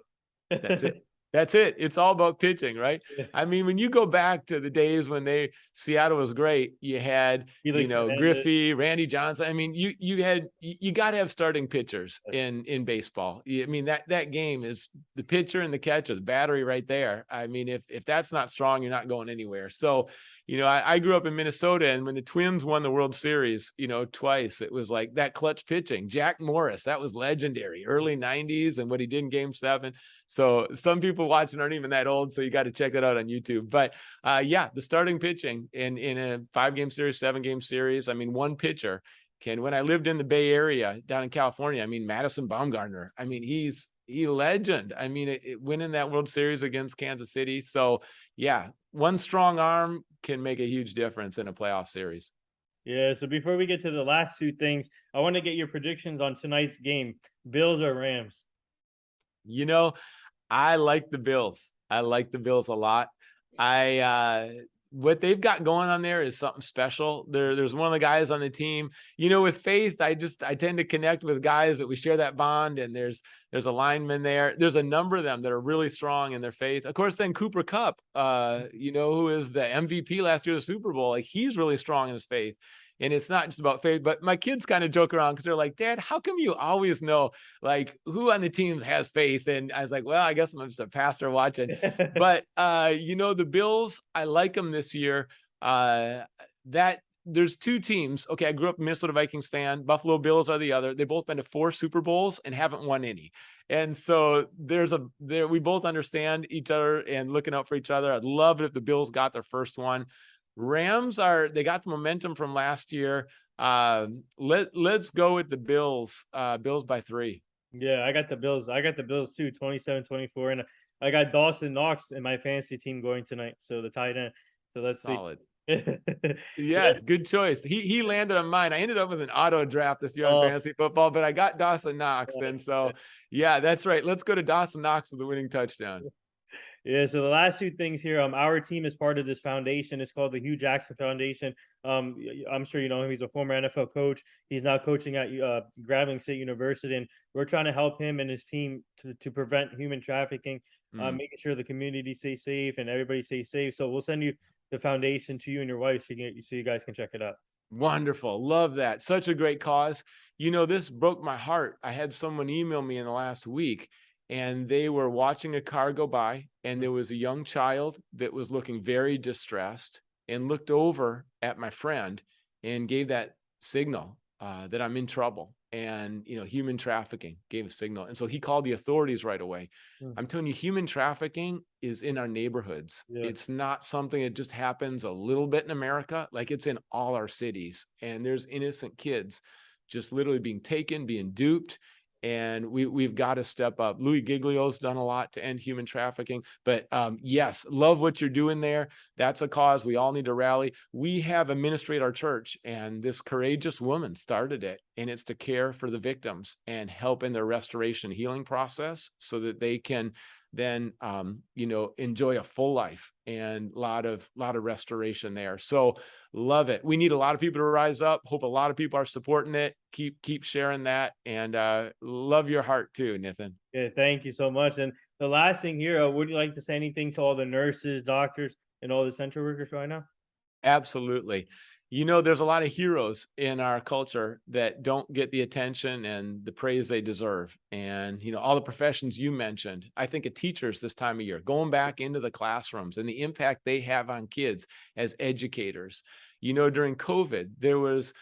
That's it. That's it. It's all about pitching, right? I mean, when you go back to the days when Seattle was great, you had, Felix Hernandez. Griffey, Randy Johnson. I mean, you got to have starting pitchers in baseball. I mean, that game is the pitcher and the catcher, the battery right there. I mean, if that's not strong, you're not going anywhere. So, I grew up in Minnesota, and when the Twins won the World Series, twice, it was like that clutch pitching. Jack Morris, that was legendary, early 90s, and what he did in Game 7. So some people watching aren't even that old, so you got to check that out on YouTube. But yeah, the starting pitching in a 5-game series, 7-game series. I mean, one pitcher can. When I lived in the Bay Area down in California, I mean, Madison Bumgarner. I mean, he's legend. I mean, winning that World Series against Kansas City. So yeah, one strong arm can make a huge difference in a playoff series. Yeah. So before we get to the last two things, I want to get your predictions on tonight's game: Bills or Rams. I like the Bills. I like the Bills a lot. What they've got going on there is something special. There's one of the guys on the team, with Faith, I tend to connect with guys that we share that bond, and there's a lineman there. There's a number of them that are really strong in their faith. Of course, then Cooper Kupp, who is the MVP last year of the Super Bowl, like, he's really strong in his faith. And it's not just about faith, but my kids kind of joke around because they're like, Dad, how come you always know like who on the teams has faith? And I was like, well, I guess I'm just a pastor watching. But the Bills, I like them this year. There's two teams. Okay, I grew up a Minnesota Vikings fan. Buffalo Bills are the other. They've both been to 4 Super Bowls and haven't won any. And so we both understand each other and looking out for each other. I'd love it if the Bills got their first one. Rams they got the momentum from last year. Let's go with the Bills. Bills by 3. Yeah, I got the Bills. I got the Bills too, 27-24. And I got Dawson Knox in my fantasy team going tonight. So the tight end. So let's Solid. see. Yes, good choice. He landed on mine. I ended up with an auto draft this year on fantasy football, but I got Dawson Knox. And so, yeah, that's right. Let's go to Dawson Knox with the winning touchdown. Yeah, so the last two things here. Our team is part of this foundation. It's called the Hugh Jackson Foundation. I'm sure you know him. He's a former NFL coach. He's now coaching at Grambling State University, and we're trying to help him and his team to prevent human trafficking, making sure the community stays safe and everybody stays safe. So we'll send you the foundation to you and your wife so you guys can check it out. Wonderful. Love that. Such a great cause. This broke my heart. I had someone email me in the last week, and they were watching a car go by, and there was a young child that was looking very distressed and looked over at my friend and gave that signal that I'm in trouble. And, human trafficking, gave a signal. And so he called the authorities right away. I'm telling you, human trafficking is in our neighborhoods. Yeah. It's not something that just happens a little bit in America. Like, it's in all our cities. And there's innocent kids just literally being taken, being duped. And we've got to step up. Louis Giglio's done a lot to end human trafficking. But yes, love what you're doing there. That's a cause we all need to rally. We have a ministry at our church, and this courageous woman started it. And it's to care for the victims and help in their restoration healing process so that they can then enjoy a full life and a lot of restoration there. So love it. We need a lot of people to rise up. Hope a lot of people are supporting it. Keep sharing that, and love your heart too, Nathan. Yeah, thank you so much. And the last thing here, would you like to say anything to all the nurses, doctors, and all the essential workers right now? Absolutely. There's a lot of heroes in our culture that don't get the attention and the praise they deserve. And, all the professions you mentioned, I think of teachers this time of year, going back into the classrooms and the impact they have on kids as educators. During COVID, there was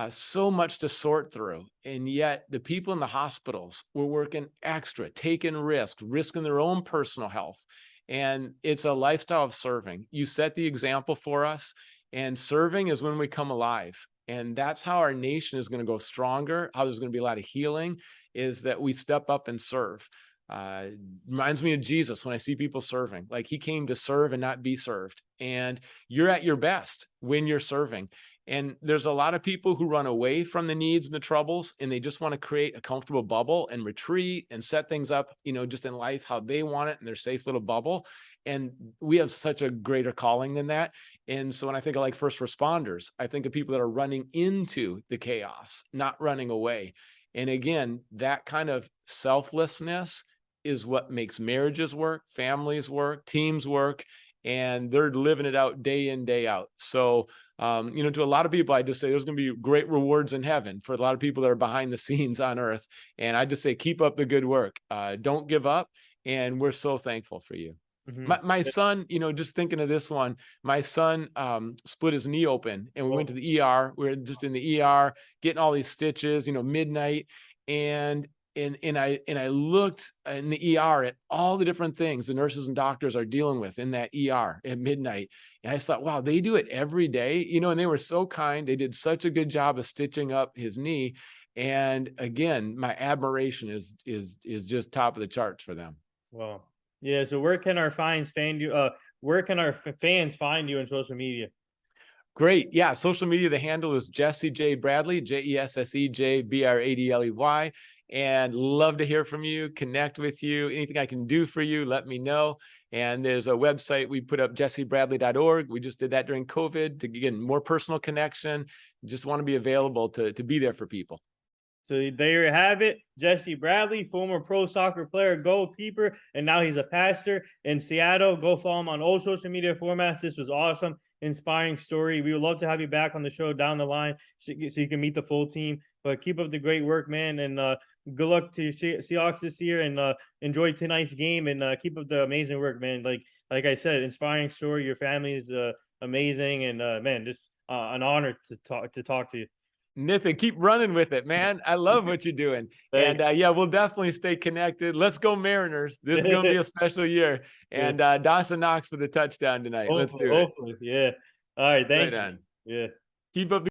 so much to sort through. And yet the people in the hospitals were working extra, taking risks, risking their own personal health. And it's a lifestyle of serving. You set the example for us. And serving is when we come alive. And that's how our nation is going to go stronger, how there's going to be a lot of healing, is that we step up and serve. Reminds me of Jesus when I see people serving. Like, he came to serve and not be served. And you're at your best when you're serving. And there's a lot of people who run away from the needs and the troubles, and they just want to create a comfortable bubble and retreat and set things up, just in life how they want it in their safe little bubble. And we have such a greater calling than that. And so when I think of like first responders, I think of people that are running into the chaos, not running away. And again, that kind of selflessness is what makes marriages work, families work, teams work, and they're living it out day in, day out. So, to a lot of people, I just say there's going to be great rewards in heaven for a lot of people that are behind the scenes on earth. And I just say, keep up the good work. Don't give up. And we're so thankful for you. My son, just thinking of this one, my son split his knee open, and we went to the ER. We were just in the ER getting all these stitches, midnight. And I looked in the ER at all the different things the nurses and doctors are dealing with in that ER at midnight. And I thought, wow, they do it every day, and they were so kind. They did such a good job of stitching up his knee. And again, my admiration is just top of the charts for them. Wow. Yeah. So where can our fans find you? Where can our fans find you on social media? Great. Yeah. Social media, the handle is Jesse J. Bradley, JESSEJ BRADLEY. And love to hear from you, connect with you. Anything I can do for you, let me know. And there's a website we put up, jessebradley.org. We just did that during COVID to get more personal connection. Just want to be available to be there for people. So there you have it. Jesse Bradley, former pro soccer player, goalkeeper, and now he's a pastor in Seattle. Go follow him on all social media formats. This was awesome, inspiring story. We would love to have you back on the show down the line so you can meet the full team. But keep up the great work, man, and good luck to Seahawks this year, and enjoy tonight's game, and keep up the amazing work, man. Like I said, inspiring story. Your family is amazing, and man, just an honor to talk to you. Nathan, keep running with it, man. I love what you're doing. And yeah, we'll definitely stay connected. Let's go Mariners. This is going to be a special year. And Dawson Knox for the touchdown tonight. Let's do it. Hopefully. Yeah. All right. Thank you. On. Yeah. Keep up the